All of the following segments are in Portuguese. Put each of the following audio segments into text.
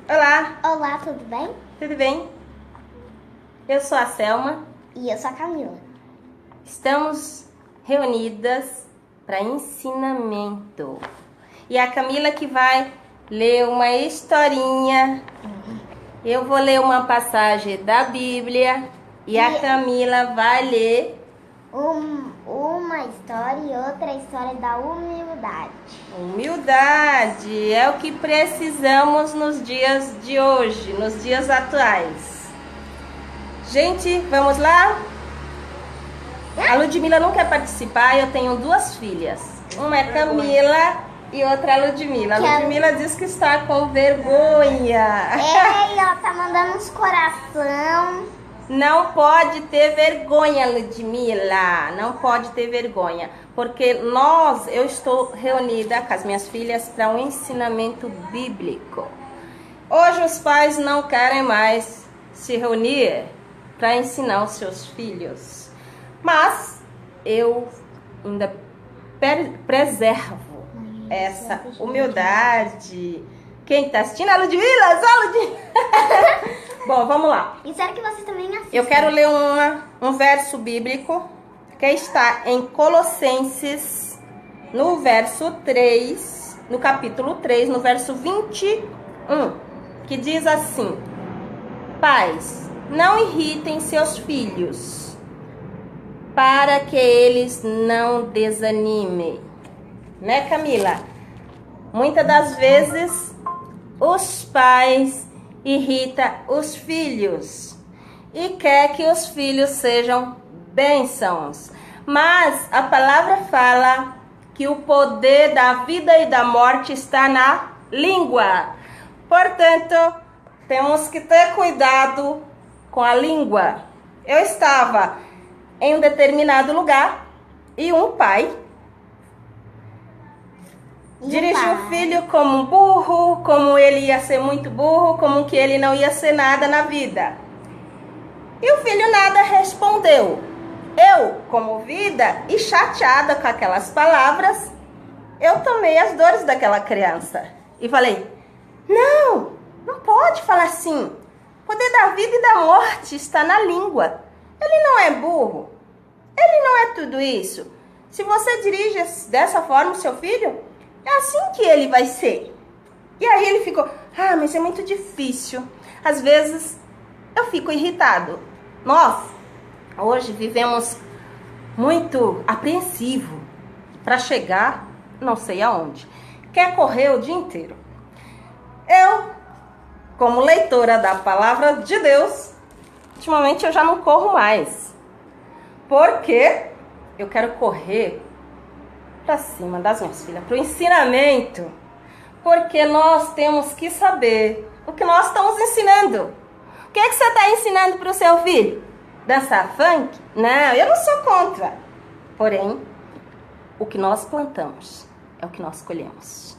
Olá, Olá, tudo bem? tudo bem? Eu sou a Selma. E eu sou a Camila. Estamos reunidas para ensinamento. E a Camila que vai ler uma historinha. Eu vou ler uma passagem da Bíblia e a Camila vai ler Uma história e outra história da humildade. humildade. É o que precisamos nos dias de hoje, nos dias atuais. Gente, vamos lá? A Ludmila não quer participar, eu tenho duas filhas. Uma é Camila e outra é a Ludmila. A Ludmila diz que está com vergonha. Ei, ela tá mandando uns coração. Não pode ter vergonha, Ludmila. Não pode ter vergonha. Porque eu estou reunida com as minhas filhas para um ensinamento bíblico. Hoje os pais não querem mais se reunir para ensinar os seus filhos. Mas eu ainda preservo essa humildade. Quem está assistindo é a Ludmila? Só a Ludmila. Bom, vamos lá. Espero que vocês também assistam. Eu quero ler um verso bíblico que está em Colossenses, no verso 3, no capítulo 3, no verso 21, que diz assim: Pais, não irritem seus filhos, para que eles não desanimem. Né, Camila? Muitas das vezes os pais irritam os filhos e quer que os filhos sejam bênçãos. Mas a palavra fala que o poder da vida e da morte está na língua. Portanto, temos que ter cuidado com a língua. Eu estava em um determinado lugar e um pai dirigiu o filho como um burro, como ele ia ser muito burro, como que ele não ia ser nada na vida. E o filho nada respondeu. Eu, comovida e chateada com aquelas palavras, eu tomei as dores daquela criança e falei: não pode falar assim. O poder da vida e da morte está na língua. Ele não é burro. Ele não é tudo isso. Se você dirige dessa forma o seu filho, é assim que ele vai ser. E aí ele ficou: mas é muito difícil. Às vezes eu fico irritado. Nós, hoje, vivemos muito apreensivo para chegar não sei aonde. Quer correr o dia inteiro. Eu, como leitora da palavra de Deus, ultimamente eu já não corro mais. Porque eu quero correr para cima das minhas filhas, para o ensinamento. Porque nós temos que saber o que nós estamos ensinando. O que é que você está ensinando para o seu filho? Dançar funk? Não, eu não sou contra. Porém, o que nós plantamos é o que nós colhemos.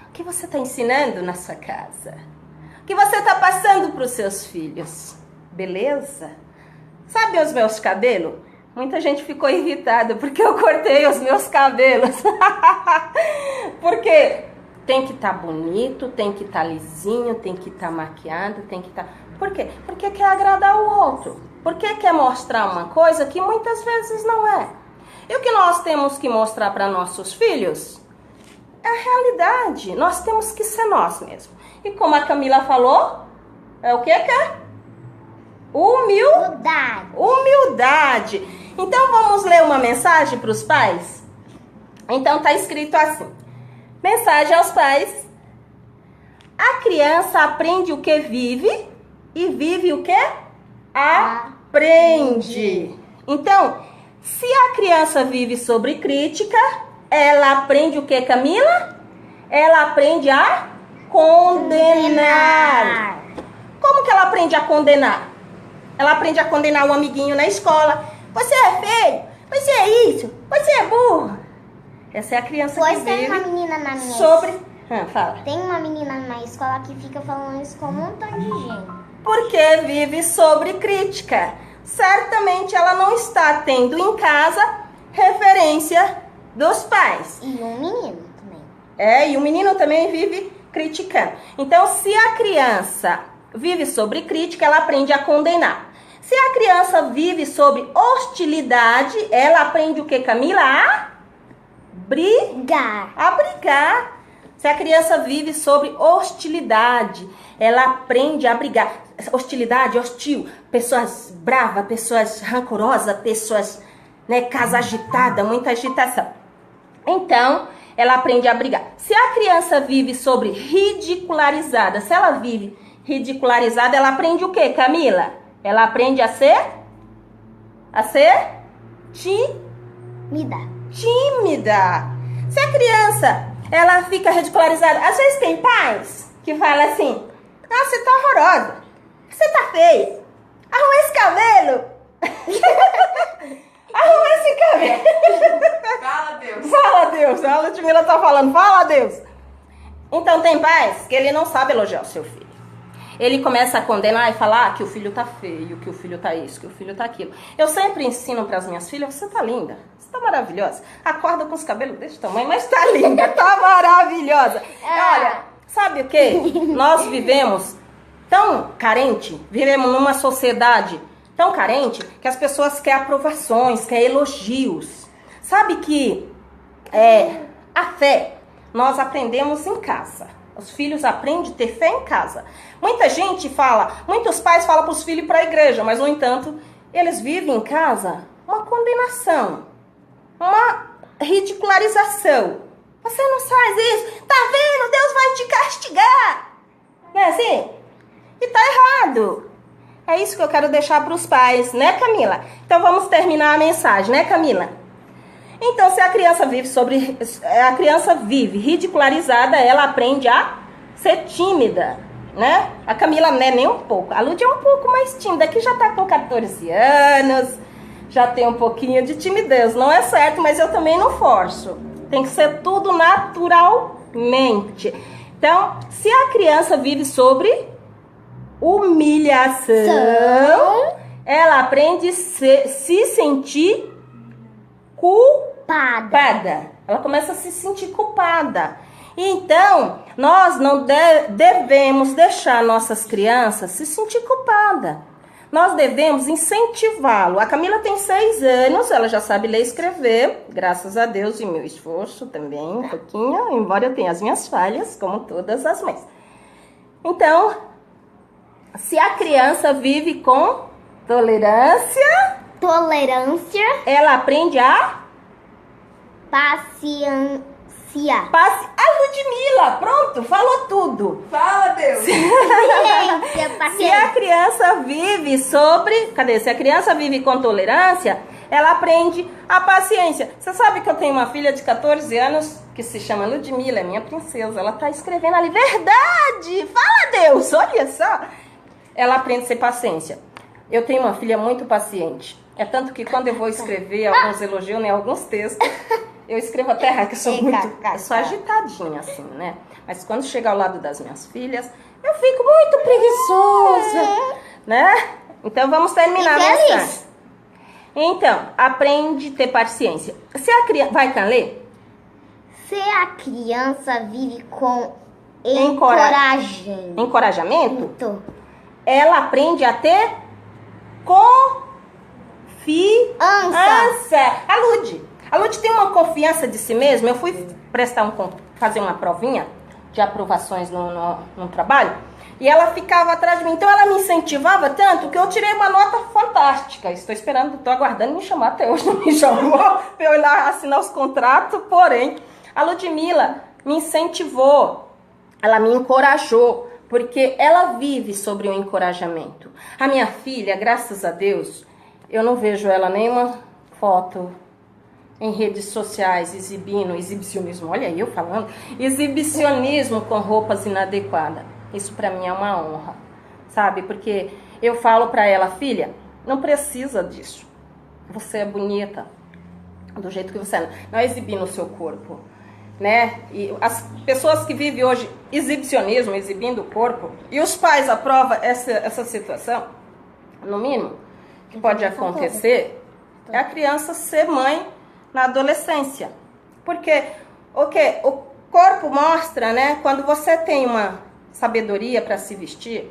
O que você está ensinando na sua casa? O que você está passando para os seus filhos? Beleza? Sabe os meus cabelos? Muita gente ficou irritada porque eu cortei os meus cabelos. Porque tem que estar bonito, tem que estar lisinho, tem que estar maquiado, tem que estar... Por quê? Porque quer agradar o outro. Porque quer mostrar uma coisa que muitas vezes não é. E o que nós temos que mostrar para nossos filhos é a realidade. Nós temos que ser nós mesmos. E como a Camila falou, é o que é? Humildade. Então vamos ler uma mensagem para os pais? Então tá escrito assim: mensagem aos pais. A criança aprende o que vive e vive o que aprende. Então, se a criança vive sobre crítica, ela aprende o que, Camila? Ela aprende a condenar. Como que ela aprende a condenar? Ela aprende a condenar o amiguinho na escola. Você é feio, você é isso, você é burro. Essa é a criança que vive tem uma menina na minha sobre... fala. Tem uma menina na escola que fica falando isso com um montão de gente. Porque vive sobre crítica. Certamente ela não está tendo em casa referência dos pais. E um menino também. E o menino também vive criticando. Então, se a criança vive sobre crítica, ela aprende a condenar. Se a criança vive sobre hostilidade, ela aprende o que, Camila? A brigar. Se a criança vive sobre hostilidade, ela aprende a brigar. Hostilidade, hostil, pessoas bravas, pessoas rancorosas, pessoas, né, casa agitada, muita agitação. Então, ela aprende a brigar. Se a criança vive sobre ridicularizada, se ela vive ridicularizada, ela aprende o quê, Camila? Ela aprende a ser tímida. Se a criança, ela fica ridicularizada, às vezes tem pais que falam assim: nossa, você tá horrorosa, você tá feia, arruma esse cabelo. Arruma esse cabelo. Fala, Deus. Fala, Deus. A Ludmila tá falando, fala, Deus. Então tem pais que ele não sabe elogiar o seu filho. Ele começa a condenar e falar que o filho tá feio, que o filho tá isso, que o filho tá aquilo. Eu sempre ensino para as minhas filhas: você tá linda, você tá maravilhosa. Acorda com os cabelos desse tamanho, mas tá linda, tá maravilhosa. Olha, sabe o que? Nós vivemos tão carente, vivemos numa sociedade tão carente que as pessoas querem aprovações, querem elogios. Sabe que a fé nós aprendemos em casa. Os filhos aprendem a ter fé em casa. Muitos pais falam para os filhos ir para a igreja, mas no entanto, eles vivem em casa uma condenação, uma ridicularização. Você não faz isso, tá vendo? Deus vai te castigar. Não é assim? E tá errado. É isso que eu quero deixar para os pais, né, Camila? Então vamos terminar a mensagem, né, Camila? Então, se a criança vive ridicularizada, ela aprende a ser tímida, né? A Camila não é nem um pouco. A Lud é um pouco mais tímida, que já tá com 14 anos, já tem um pouquinho de timidez. Não é certo, mas eu também não forço. Tem que ser tudo naturalmente. Então, se a criança vive sobre humilhação, ela aprende a se sentir culpada. Ela começa a se sentir culpada. Então, nós não devemos deixar nossas crianças se sentir culpada. Nós devemos incentivá-lo. A Camila tem 6 anos, ela já sabe ler e escrever, graças a Deus, e meu esforço também, um pouquinho, embora eu tenha as minhas falhas, como todas as mães. Então, se a criança vive com tolerância, ela aprende a paciência. A Ludmila, pronto, falou tudo. Fala, Deus. Se a criança vive se a criança vive com tolerância, ela aprende a paciência. Você sabe que eu tenho uma filha de 14 anos que se chama Ludmila, é minha princesa. Ela tá escrevendo ali, verdade, fala, Deus, olha só. Ela aprende a ser paciência. Eu tenho uma filha muito paciente. É tanto que quando eu vou escrever alguns elogios em alguns textos, eu escrevo até errado, que eu sou sou agitadinha assim, né? Mas quando chega ao lado das minhas filhas, eu fico muito preguiçosa, né? Então vamos terminar a mensagem. Então, aprende a ter paciência. Se a criança... Vai, Can, ler? Se a criança vive com encorajamento, ela aprende a ter confiança. A Lud tem uma confiança de si mesma. Eu fui fazer uma provinha de aprovações no trabalho e ela ficava atrás de mim. Então ela me incentivava tanto que eu tirei uma nota fantástica. Estou aguardando me chamar, até hoje não me chamou para eu ir lá assinar os contratos. Porém, a Ludmila me incentivou, ela me encorajou, porque ela vive sobre o encorajamento. A minha filha, graças a Deus, eu não vejo ela nenhuma foto em redes sociais exibicionismo, olha aí eu falando, exibicionismo com roupas inadequadas. Isso pra mim é uma honra, sabe? Porque eu falo pra ela, filha, não precisa disso. Você é bonita do jeito que você é. Não é exibir no seu corpo, né? E as pessoas que vivem hoje exibicionismo, exibindo o corpo, e os pais aprovam essa situação, no mínimo que pode acontecer é a criança ser mãe na adolescência. Porque corpo mostra, né? Quando você tem uma sabedoria para se vestir,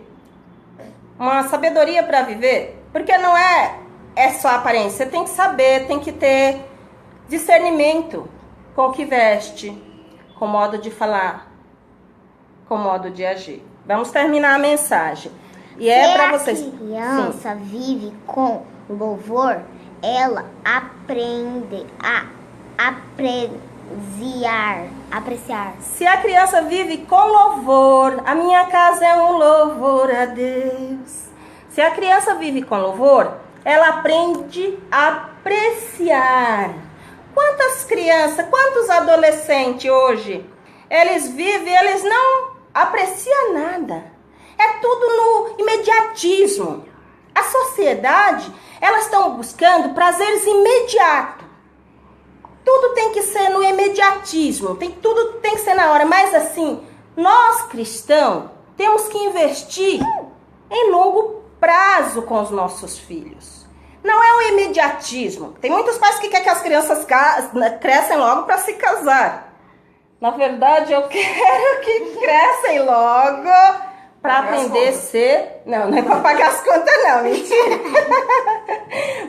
uma sabedoria para viver, porque não é só aparência, você tem que saber, tem que ter discernimento com o que veste, com o modo de falar, com o modo de agir. Vamos terminar a mensagem. E é para vocês. Se a criança vive com louvor, ela aprende a apreciar. Se a criança vive com louvor, a minha casa é um louvor a Deus. Se a criança vive com louvor, ela aprende a apreciar. Quantas crianças, quantos adolescentes hoje, eles vivem, eles não apreciam nada. É tudo no imediatismo. A sociedade, elas estão buscando prazeres imediatos. Tudo tem que ser no imediatismo, tudo tem que ser na hora. Mas assim, nós cristãos temos que investir em longo prazo com os nossos filhos. Não é o imediatismo. Tem muitos pais que querem que as crianças crescem logo para se casar. Na verdade, eu quero que crescem logo para aprender a ser... Não é para pagar as contas não, mentira.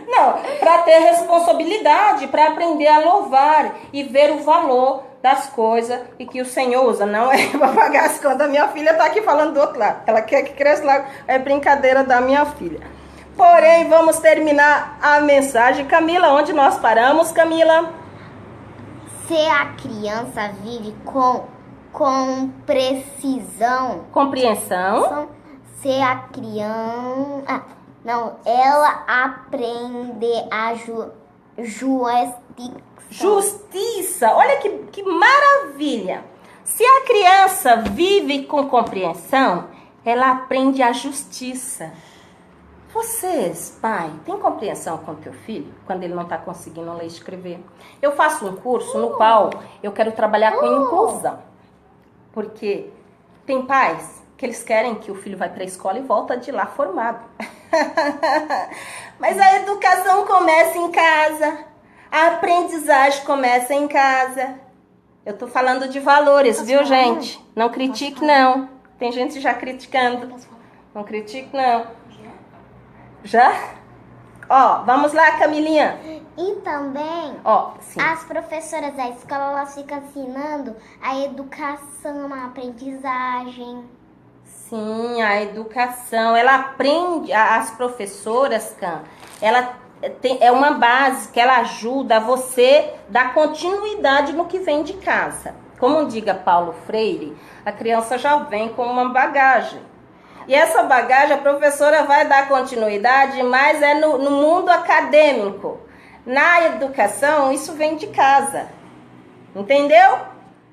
Não, para ter responsabilidade, para aprender a louvar e ver o valor das coisas e que o Senhor usa. Não é para pagar as contas. Minha filha está aqui falando do outro lado. Ela quer que cresça logo. É brincadeira da minha filha. Porém, vamos terminar a mensagem. Camila, onde nós paramos, Camila? Se a criança vive com precisão. Compreensão. Se a criança... ela aprende a Justiça. Olha que maravilha. Se a criança vive com compreensão, ela aprende a justiça. Vocês, pai, tem compreensão com o teu filho quando ele não está conseguindo ler e escrever? Eu faço um curso no qual eu quero trabalhar com inclusão. Porque tem pais que eles querem que o filho vá para a escola e volta de lá formado. Mas a educação começa em casa. A aprendizagem começa em casa. Eu estou falando de valores, viu, gente? Não critique, não. Tem gente já criticando. Não critique, não. Já? Ó, vamos lá, Camilinha. E também, sim. as professoras da escola, elas ficam ensinando a educação, a aprendizagem. Sim, a educação. Ela aprende, as professoras, ela é uma base que ela ajuda você a dar continuidade no que vem de casa. Como diga Paulo Freire, a criança já vem com uma bagagem. E essa bagagem a professora vai dar continuidade, mas é no mundo acadêmico. Na educação, isso vem de casa. Entendeu?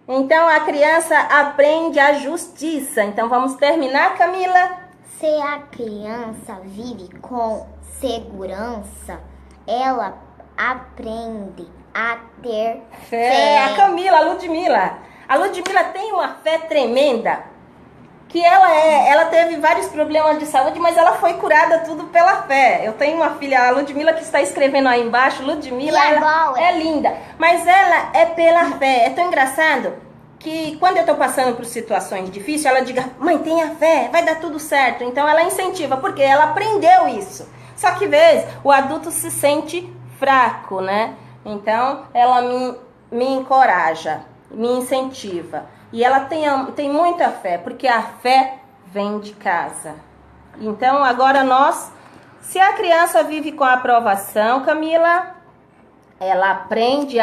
Então, a criança aprende a justiça. Então, vamos terminar, Camila? Se a criança vive com segurança, ela aprende a ter fé. A Camila, a Ludmila. A Ludmila tem uma fé tremenda. Que ela teve vários problemas de saúde, mas ela foi curada tudo pela fé. Eu tenho uma filha, a Ludmila, que está escrevendo aí embaixo. Ludmila, ela é linda, mas ela é pela fé. É tão engraçado que quando eu estou passando por situações difíceis, ela diga, mãe, tenha fé, vai dar tudo certo. Então ela incentiva, porque ela aprendeu isso. Só que, vez, o adulto se sente fraco, né? Então ela me encoraja, me incentiva. E ela tem muita fé, porque a fé vem de casa. Então, agora se a criança vive com a aprovação, Camila, ela aprende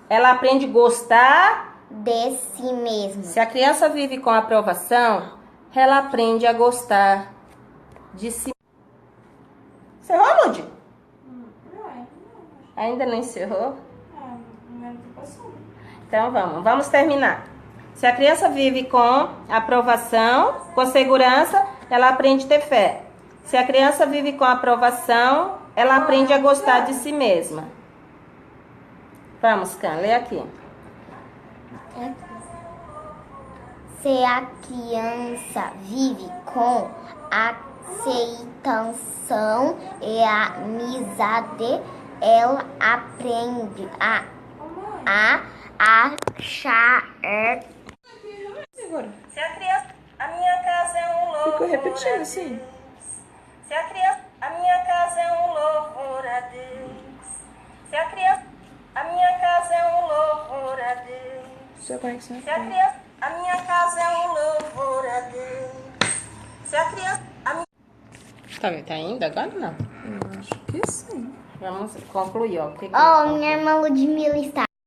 ela aprende a gostar de si mesma. Se a criança vive com a aprovação, ela aprende a gostar de si. Encerrou, Lud? Ainda não encerrou? Então vamos terminar. Se a criança vive com aprovação, com segurança, ela aprende a ter fé. Se a criança vive com aprovação, ela aprende a gostar de si mesma. Vamos, Can, lê aqui. Se a criança vive com aceitação e amizade, ela aprende a achar. Agora. Se a criança, a minha casa é um louvor. Ficou repetindo a assim. Deus. Se a criança, a minha casa é um louvor a Deus. Se a criança, a minha casa é um louvor a Deus. Sua conexão. Se a criança, a minha casa é um louvor a Deus. Se a criança, a minha... Tá indo agora não? Eu acho que sim. Vamos concluir, ó. Ó, minha irmã Ludmilla está